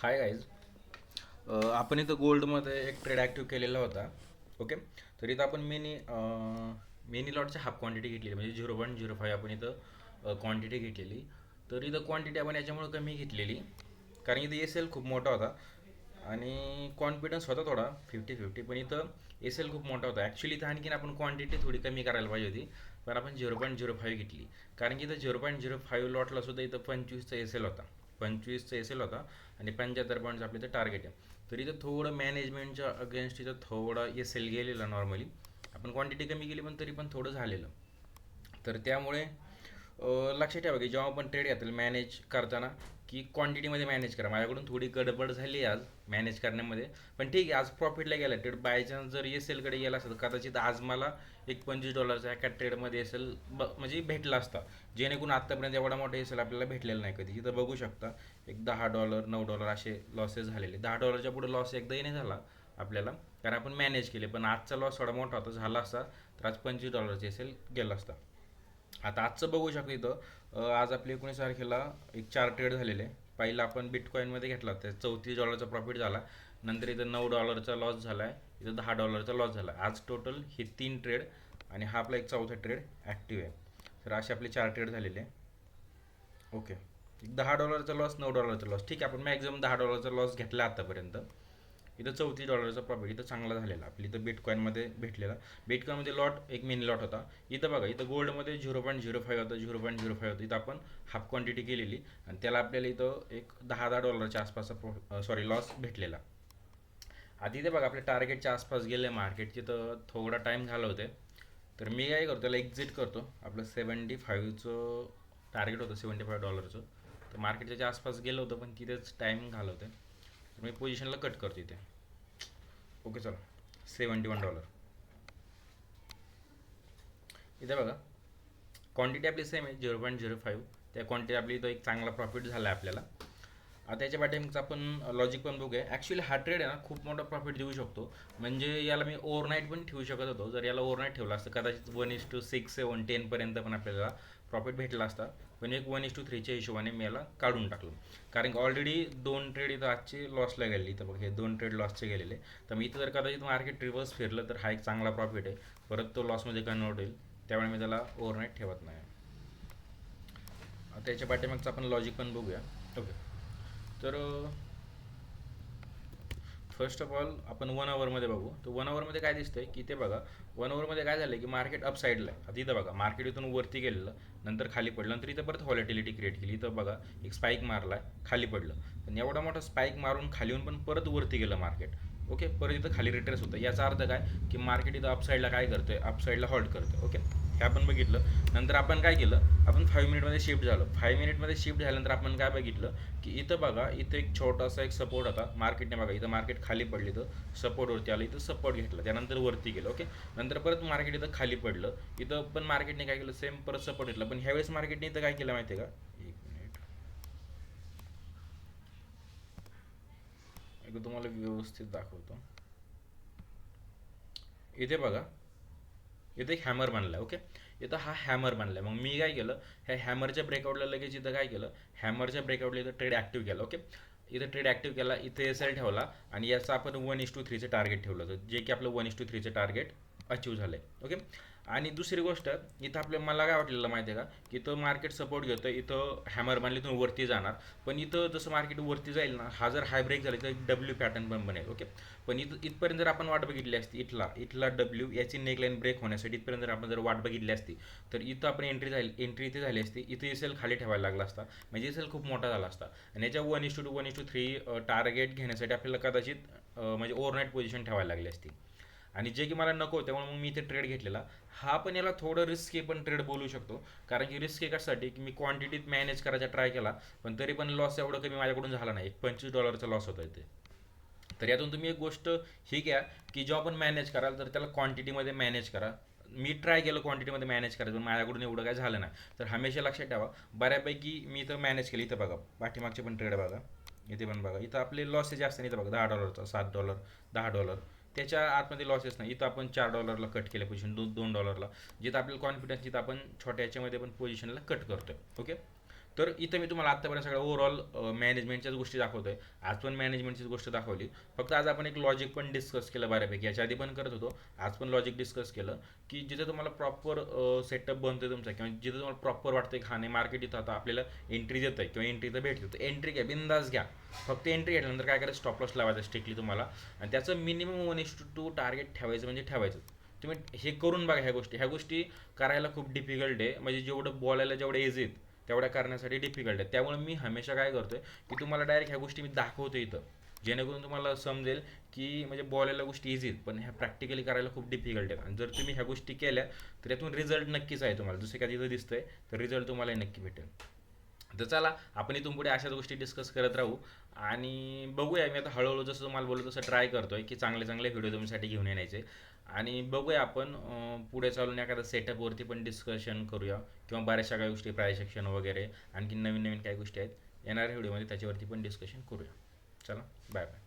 Hi guys. आपण इथं गोल्डमध्ये एक ट्रेड ॲक्टिव्ह केलेला होता. ओके. तर इथं आपण मिनी लॉटची हाफ क्वांटिटी घेतलेली, म्हणजे 0.05 आपण इथं क्वांटिटी घेतलेली. तर इथं क्वांटिटी आपण याच्यामुळे कमी घेतलेली कारण इथं एस एल खूप मोठा होता आणि कॉन्फिडन्स होता थोडा 50-50, पण इथं एस एल खूप मोठा होता. ॲक्च्युली इथं आणखीन आपण क्वांटिटी थोडी कमी करायला पाहिजे होती, पण आपण 0.05 घेतली कारण की इथं 0.05 लॉटला सुद्धा इथं 25चा एस एल होता. 25चा एस एल होता आणि 75 पॉईंट्स आपलं इथं टार्गेट आहे. तर इथं थोडं मॅनेजमेंटच्या अगेन्स्ट इथं थोडा एस एल गेलेला. नॉर्मली आपण क्वांटिटी कमी केली पण तरी पण थोडं झालेलं. तर त्यामुळे लक्षात ठेवा की जेव्हा आपण ट्रेड घेतलं मॅनेज करताना की क्वांटिटीमध्ये मॅनेज करा. माझ्याकडून थोडी गडबड झाली आज मॅनेज करण्यामध्ये, पण ठीक आहे. आज प्रॉफिटला गेला ट्रेड. बाय चान्स जर एस एलकडे गेला असता तर कदाचित आज मला एक $25 एका ट्रेडमध्ये एस एल म्हणजे भेटला असता, जेणेकरून आत्तापर्यंत एवढा मोठा एस एल आपल्याला भेटलेला नाही कधी. इथं बघू शकता एक $10 $9 असे लॉसेस झालेले. $10च्या पुढे लॉस एकदाही नाही झाला आपल्याला, कारण आपण मॅनेज केले. पण आजचा लॉस थोडा मोठा होता. झाला असता तर आज $25 एस एल गेला असता. आता आजचं बघू शकतो इथं आज आपली 19 तारखेला एक 4 ट्रेड झालेले. पहिला आपण बिटकॉईनमध्ये घेतला तर $34चा प्रॉफिट झाला. नंतर इथं $9चा लॉस झाला आहे. इथं $10चा लॉस झाला. आज टोटल हे 3 ट्रेड आणि हा आपला एक चौथा ट्रेड ॲक्टिव्ह आहे. तर असे आपले 4 ट्रेड झालेले. ओके. $10चा लॉस, $9चा लॉस, ठीक आहे. आपण मॅक्झिमम $10चा लॉस घेतला आतापर्यंत. इथं $34चा प्रॉफिट इथं चांगला झालेला आपली इथं बिटकॉईनमध्ये भेटलेला. बिटकॉईनमध्ये लॉट एक मिनी लॉट होता. इथं बघा, इथं गोल्डमध्ये 0.05 होता, 0.05 होतं. इथं आपण हाफ क्वांटिटी केलेली आणि त्याला आपल्याला इथं एक $10 आसपासचा लॉस भेटलेला. आधी इथे बघा आपल्या टार्गेटच्या आसपास गेले मार्केट, तिथं थोडा टाईम घालवते. तर मी काय करतो, त्याला एक्झिट करतो. आपलं 75चं टार्गेट होतं, $75. तर मार्केट त्याच्या आसपास गेलं होतं पण तिथेच टाईम घालवते. तर मी पोझिशनला कट करतो इथे. ओके, चला. $71 इथे बघा. क्वांटिटी आपली सेम आहे 0.05. त्या क्वांटिटी आपली इथं एक चांगला प्रॉफिट झाला आहे आपल्याला. आता याच्या पाठीमागचं आपण लॉजिक पण बघूया. ॲक्च्युली हा ट्रेड आहे ना खूप मोठा प्रॉफिट देऊ शकतो. म्हणजे याला मी ओव्हरनाईट पण ठेवू शकत होतो. जर याला ओव्हरनाईट ठेवलं असतं कदाचित 1:6, 7, 10 पर्यंत पण आपल्याला प्रॉफिट भेटला असता. पण एक 1:3च्या हिशोबाने मी याला काढून टाकलं, कारण की ऑलरेडी 2 ट्रेड इथं आजचे लॉसला गेलेले. इथं बघ, हे 2 ट्रेड लॉसचे गेलेले. तर मी इथं जर कदाचित मार्केट रिव्हर्स फिरलं तर हा एक चांगला प्रॉफिट आहे. परत तो लॉसमध्ये कन्वर्ट होईल. त्यामुळे मी त्याला ओव्हरनाईट ठेवत नाही. आता याच्या पाठीमागचं आपण लॉजिक पण बघूया. ओके. तर फर्स्ट ऑफ ऑल आपण 1 आवरमध्ये बघू. तर 1 आवरमध्ये काय दिसतंय की ते बघा, 1 आवरमध्ये काय झालं की मार्केट अप साईडला आहे. आता इथं बघा, मार्केट इथून वरती गेलेलं, नंतर खाली पडलं, नंतर इथं परत व्हॉलेटिलिटी क्रिएट केली. इथं बघा एक स्पाईक मारला, खाली पडलं. पण एवढा मोठा स्पाईक मारून खाली येऊन पण परत वरती गेलं मार्केट. ओके. परत इथं खाली रिट्रेस होतं. याचा अर्थ काय की मार्केट इथं अपसाईडला काय करतोय, अपसाईडला हॉल्ट करतोय. ओके, हे आपण बघितलं. नंतर आपण काय केलं, आपण 5 मिनिटमध्ये शिफ्ट झालो. 5 मिनिटमध्ये शिफ्ट झाल्यानंतर आपण काय बघितलं की इथं बघा, इथं एक छोटासा एक सपोर्ट होता मार्केटने. बघा इथं मार्केट खाली पडली, तर सपोर्टवरती आलं, इथं सपोर्ट घेतला, त्यानंतर वरती गेलं. ओके. नंतर परत मार्केट इथं खाली पडलं, इथं पण मार्केटने काय केलं, सेम परत सपोर्ट घेतला. पण ह्यावेळेस मार्केटने इथं काय केलं माहिती आहे का, एक मिनिट, एकदा तुम्हाला व्यवस्थित दाखवतो. इथे बघा, इथे एक हॅमर बनला. ओके. इथं हा हॅमर बनला. मग मी काय केलं, ह्या हॅमरच्या ब्रेकआउटला लगेच इथं काय केलं, हॅमरच्या ब्रेकआउटला इथं ट्रेड ॲक्टिव्ह केला. ओके. इथं ट्रेड ॲक्टिव्ह केला, इथे एस एल ठेवला आणि याचं आपण 1:3चं टार्गेट ठेवलं होतं, जे की आपलं 1:3चं टार्गेट अचीव झालं आहे. ओके. आणि दुसरी गोष्ट, इथं मला काय वाटलेलं माहिती आहे का, की इथं मार्केट सपोर्ट घेतं, इथं हॅमर बनली, इथून वरती जाणार. पण इथं जसं मार्केट वरती जाईल ना, हा जर हाय ब्रेक झाला तर एक डब्ल्यू पॅटर्न पण बनेल. ओके. पण इथपर्यंत जर आपण वाट बघितली असती, इथला डब्ल्यू याची नेकलाईन ब्रेक होण्यासाठी इथपर्यंत जर आपण वाट बघितली असती, तर इथं आपण एंट्री इथे झाली असती. इथे एस खाली ठेवायला लागला असता, म्हणजे एस खूप मोठा झाला असता. आणि याच्या 1:2, 1:3 टार्गेट घेण्यासाठी आपल्याला कदाचित म्हणजे ओव्हरनाईट पोझिशन ठेवायला लागली असती. आणि जे की मला नको, त्यामुळे मग मी इथे ट्रेड घेतलेला. हा पण याला थोडं रिस्की पण ट्रेड बोलू शकतो, कारण की रिस्क कशासाठी की मी क्वांटिटीत मॅनेज करायचा ट्राय केला, पण तरी पण लॉस एवढं कमी माझ्याकडून झाला नाही. एक $25चा लॉस होता इथे. तर यातून तुम्ही एक गोष्ट ही घ्या की जेव्हा आपण मॅनेज कराल तर त्याला क्वांटिटीमध्ये मॅनेज करा. मी ट्राय केलं क्वांटिटीमध्ये मॅनेज करायचं, पण माझ्याकडून एवढं काय झालं नाही. तर हमेशा लक्षात ठेवा, बऱ्यापैकी मी इथं मॅनेज केली. इथं बघा पाठीमागचे पण ट्रेड बघा, इथे पण बघा, इथं आपले लॉसेस जास्त नाही. इथं बघा $10, $7, $10, त्याच्या आतमध्ये लॉसेस नाही. इथं आपण $4ला कट केलं पोझिशन, $2. जिथं आपल्याला कॉन्फिडन्स, जिथं आपण छोट्या याच्यामध्ये पण पोझिशनला कट करतोय. ओके. तर इथं मी तुम्हाला आत्तापर्यंत सगळ्या ओव्हरऑल मॅनेजमेंटच्याच गोष्टी दाखवतोय. आज पण मॅनेजमेंटचीच गोष्ट दाखवली. फक्त आज आपण एक लॉजिक पण डिस्कस केलं बऱ्यापैकी. याच्या आधी पण करत होतो. आज पण लॉजिक डिस्कस केलं की जिथे तुम्हाला प्रॉपर सेटअप बनतोय तुमचा, किंवा जिथे तुम्हाला प्रॉपर वाटतंय की नाही मार्केट इथं आता आपल्याला एंट्री देत आहे किंवा एंट्री तर भेटते, तर एंट्री घ्या, बिंदास घ्या. फक्त एंट्री घेतल्यानंतर काय करायचं, स्टॉप लॉस लावायचं स्ट्रिक्टली तुम्हाला, आणि त्याचं मिनिमम 1:2 टार्गेट ठेवायचं म्हणजे ठेवायचं. तुम्ही हे करून बघा. ह्या गोष्टी करायला खूप डिफिकल्ट आहे. म्हणजे जेवढं बोलायला जेवढं इझी आहेत तेवढ्या करण्यासाठी डिफिकल्ट आहे. त्यामुळे मी हमेशा काय करतोय की तुम्हाला डायरेक्ट ह्या गोष्टी मी दाखवतो इथं, जेणेकरून तुम्हाला समजेल की म्हणजे बोलायला गोष्टी इझी आहेत पण ह्या प्रॅक्टिकली करायला खूप डिफिकल्ट आहेत. आणि जर तुम्ही ह्या गोष्टी केल्या तर यातून रिझल्ट नक्कीच आहे तुम्हाला, जसं का तिथं दिसतंय, तर रिझल्ट तुम्हाला नक्की भेटेल. तर चला, आपण इथून पुढे अशाच गोष्टी डिस्कस करत राहू. आणि बघूया, मी आता हळूहळू जसं तुम्हाला बोललो तसं ट्राय करतोय की चांगले चांगले व्हिडिओ तुमच्यासाठी घेऊन येण्याचे. आणि बघूया आपण पुढे चालून एखाद्या सेटअपवरती पण डिस्कशन करूया, किंवा बऱ्याचशा काही गोष्टी प्राइस सेक्शन वगैरे आणखी नवीन नवीन काही गोष्टी आहेत येणाऱ्या व्हिडिओमध्ये, त्याच्यावरती पण डिस्कशन करूया. चला, बाय बाय.